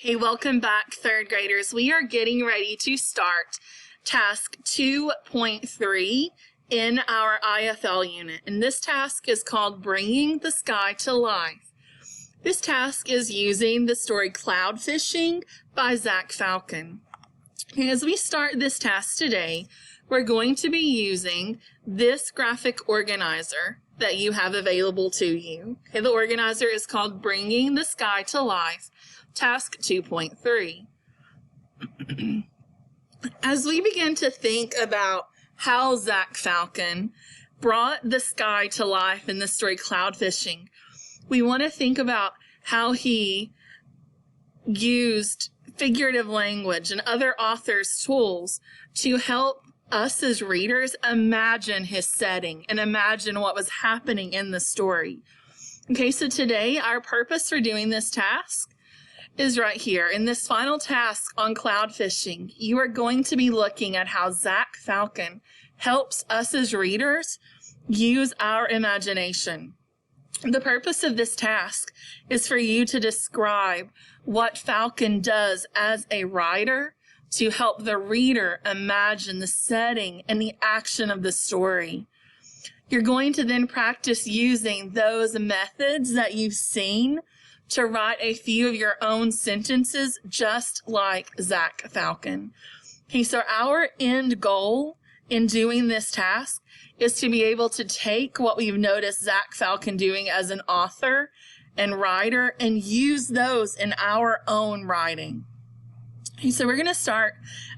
Hey, welcome back, third graders. We are getting ready to start task 2.3 in our IFL unit. And this task is called Bringing the Sky to Life. This task is using the story Cloud Fishing by Zach Falcon. And as we start this task today, we're going to be using this graphic organizer that you have available to you. Okay, the organizer is called Bringing the Sky to Life, Task 2.3. As we begin to think about how Zach Falcon brought the sky to life in the story Cloud Fishing, we want to think about how he used figurative language and other authors' tools to help us as readers imagine his setting and imagine what was happening in the story. Okay, so today our purpose for doing this task is right here. In this final task on cloud fishing, you are going to be looking at how Zach Falcon helps us as readers use our imagination. The purpose of this task is for you to describe what Falcon does as a writer to help the reader imagine the setting and the action of the story. You're going to then practice using those methods that you've seen to write a few of your own sentences just like Zach Falcon. Okay, so our end goal in doing this task is to be able to take what we've noticed Zach Falcon doing as an author and writer and use those in our own writing. Okay, so we're going to start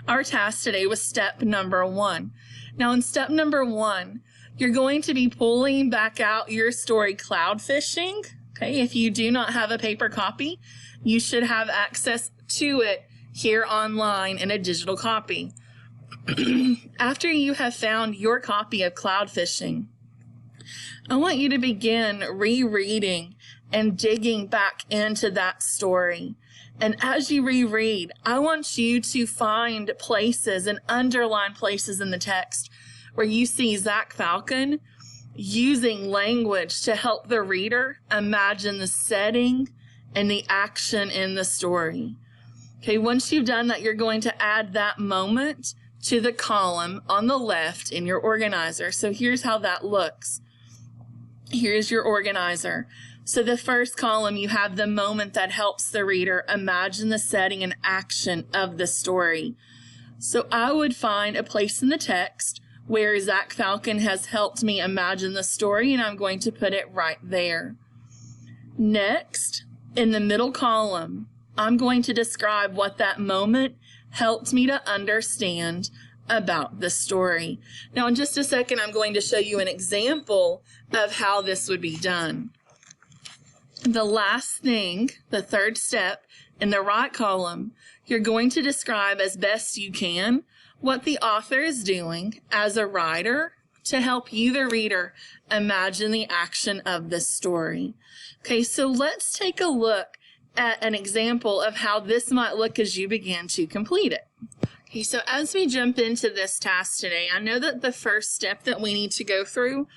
our task today with step number 1. Now in step number 1, you're going to be pulling back out your story Cloud Fishing. Okay, if you do not have a paper copy, you should have access to it here online in a digital copy. After you have found your copy of Cloud Fishing, I want you to begin rereading and digging back into that story. And as you reread, I want you to find places and underline places in the text where you see Zach Falcon using language to help the reader imagine the setting and the action in the story. Okay, once you've done that, you're going to add that moment to the column on the left in your organizer. So here's how that looks. Here's your organizer. So the first column, you have the moment that helps the reader imagine the setting and action of the story. So I would find a place in the text where Zach Falcon has helped me imagine the story, and I'm going to put it right there. Next, in the middle column, I'm going to describe what that moment helped me to understand about the story. Now, in just a second, I'm going to show you an example of how this would be done. The last thing, the third step, in the right column, you're going to describe as best you can what the author is doing as a writer to help you, the reader, imagine the action of this story. Okay, so let's take a look at an example of how this might look as you begin to complete it. Okay, so as we jump into this task today, I know that the first step that we need to go through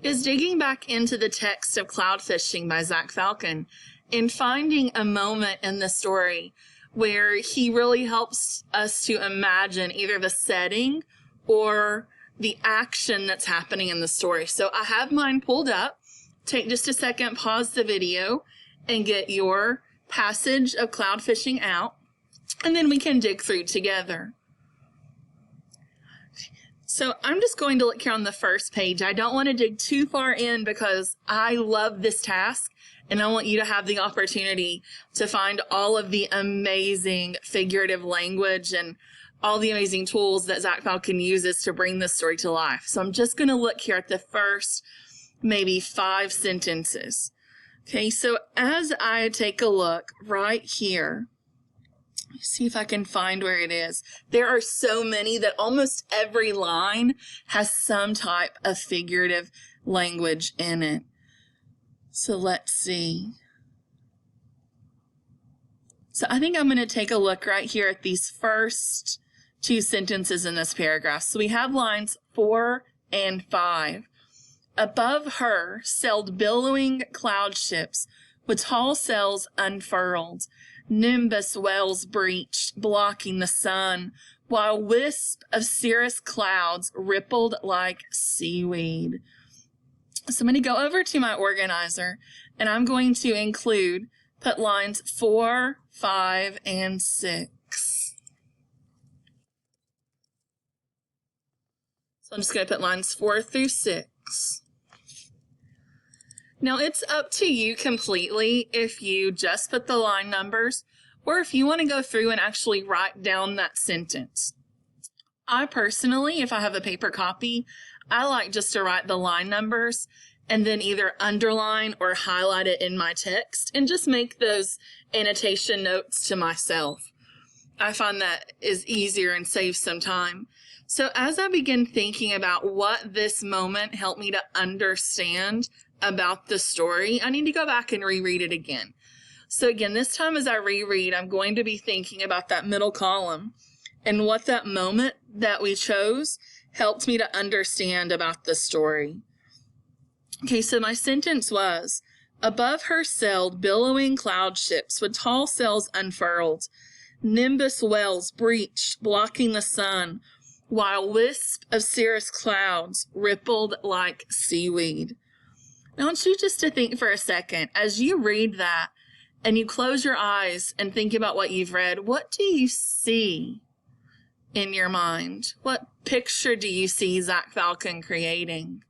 is digging back into the text of Cloud Fishing by Zach Falcon and finding a moment in the story where he really helps us to imagine either the setting or the action that's happening in the story. So I have mine pulled up. Take just a second, pause the video, and get your passage of Cloud Fishing out, and then we can dig through together. So I'm just going to look here on the first page. I don't want to dig too far in because I love this task, and I want you to have the opportunity to find all of the amazing figurative language and all the amazing tools that Zach Falcon uses to bring this story to life. So I'm just going to look here at the first maybe 5 sentences. Okay, so as I take a look right here, see if I can find where it is. There are so many that almost every line has some type of figurative language in it. So let's see. So I think I'm going to take a look right here at these first 2 sentences in this paragraph. So we have lines 4 and 5. Above her sailed billowing cloud ships with tall sails unfurled, nimbus wells breached, blocking the sun, while wisp of cirrus clouds rippled like seaweed. So I'm going to go over to my organizer, and I'm going to put lines 4, 5, and 6. So I'm just going to put lines 4 through 6. Now it's up to you completely if you just put the line numbers or if you want to go through and actually write down that sentence. I personally, if I have a paper copy, I like just to write the line numbers and then either underline or highlight it in my text and just make those annotation notes to myself. I find that is easier and saves some time. So as I begin thinking about what this moment helped me to understand about the story, I need to go back and reread it again. So again, this time as I reread, I'm going to be thinking about that middle column and what that moment that we chose helped me to understand about the story. Okay, so my sentence was, above her sailed billowing cloud ships with tall sails unfurled, nimbus wells breached, blocking the sun, while wisp of cirrus clouds rippled like seaweed. I want you just to think for a second, as you read that and you close your eyes and think about what you've read, what do you see in your mind? What picture do you see Zach Falcon creating?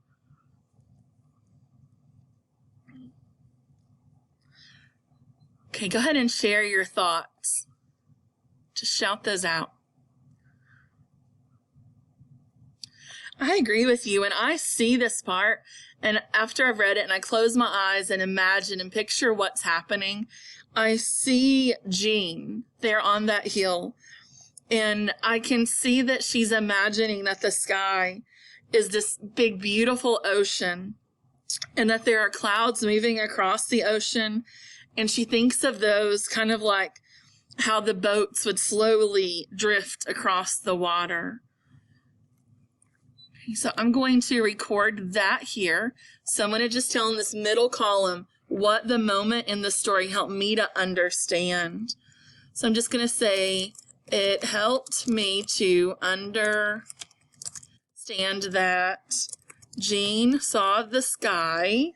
Okay, go ahead and share your thoughts. Just shout those out. I agree with you, and I see this part, and after I've read it and I close my eyes and imagine and picture what's happening, I see Jean there on that hill, and I can see that she's imagining that the sky is this big, beautiful ocean, and that there are clouds moving across the ocean, and she thinks of those kind of like how the boats would slowly drift across the water. So I'm going to record that here. So I'm going to just tell in this middle column what the moment in the story helped me to understand. So I'm just going to say, it helped me to understand that Jean saw the sky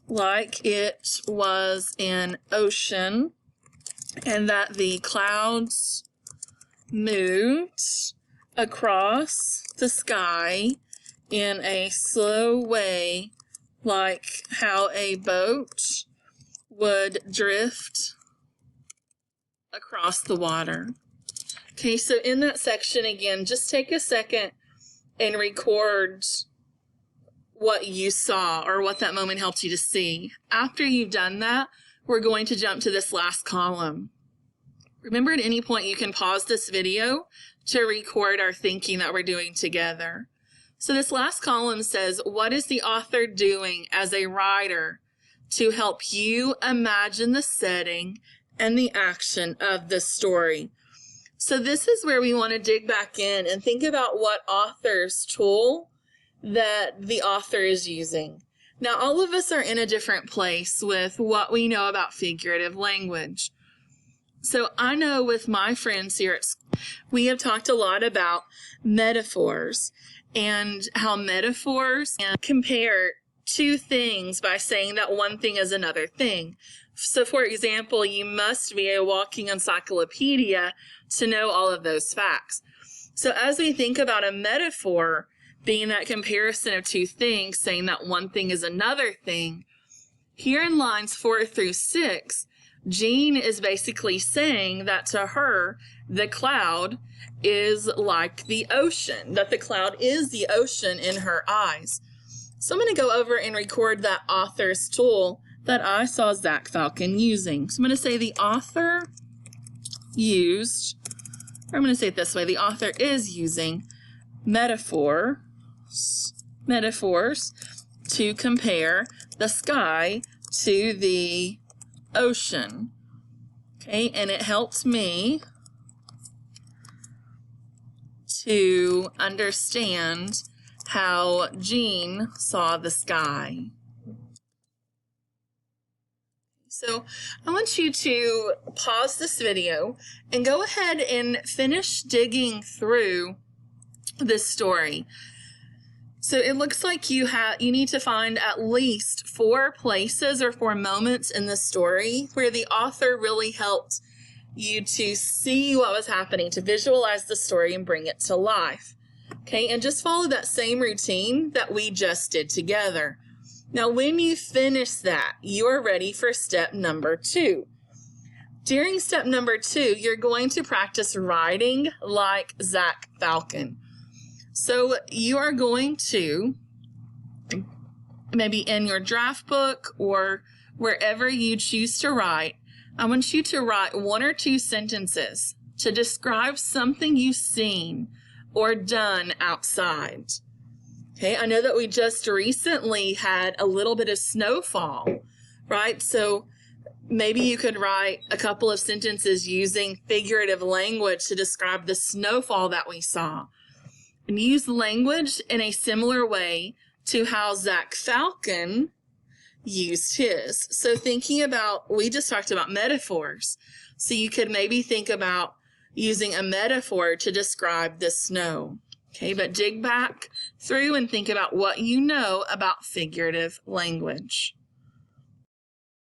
like it was an ocean, and that the clouds moved across the sky in a slow way, like how a boat would drift across the water. Okay, so in that section again, just take a second and record what you saw or what that moment helped you to see. After you've done that, we're going to jump to this last column. Remember, at any point you can pause this video to record our thinking that we're doing together. So this last column says, what is the author doing as a writer to help you imagine the setting and the action of the story? So this is where we want to dig back in and think about what author's tool that the author is using. Now, all of us are in a different place with what we know about figurative language. So I know with my friends here at school, we have talked a lot about metaphors and how metaphors can compare two things by saying that one thing is another thing. So for example, you must be a walking encyclopedia to know all of those facts. So as we think about a metaphor being that comparison of two things, saying that one thing is another thing, here in lines 4 through 6, Jean is basically saying that to her, the cloud is like the ocean, that the cloud is the ocean in her eyes. So I'm going to go over and record that author's tool that I saw Zach Falcon using. So I'm going to say the author used, or I'm going to say it this way, the author is using metaphors to compare the sky to the ocean. Okay, and it helped me to understand how Jean saw the sky. So I want you to pause this video and go ahead and finish digging through this story. So it looks like you need to find at least 4 places or 4 moments in the story where the author really helped you to see what was happening, to visualize the story and bring it to life. Okay, and just follow that same routine that we just did together. Now, when you finish that, you are ready for step number 2. During step number 2, you're going to practice writing like Zach Falcon. So you are going to, maybe in your draft book or wherever you choose to write, I want you to write 1 or 2 sentences to describe something you've seen or done outside. Okay, I know that we just recently had a little bit of snowfall, right? So maybe you could write a couple of sentences using figurative language to describe the snowfall that we saw. And use language in a similar way to how Zach Falcon used his. So thinking about, we just talked about metaphors. So you could maybe think about using a metaphor to describe the snow. Okay, but dig back through and think about what you know about figurative language.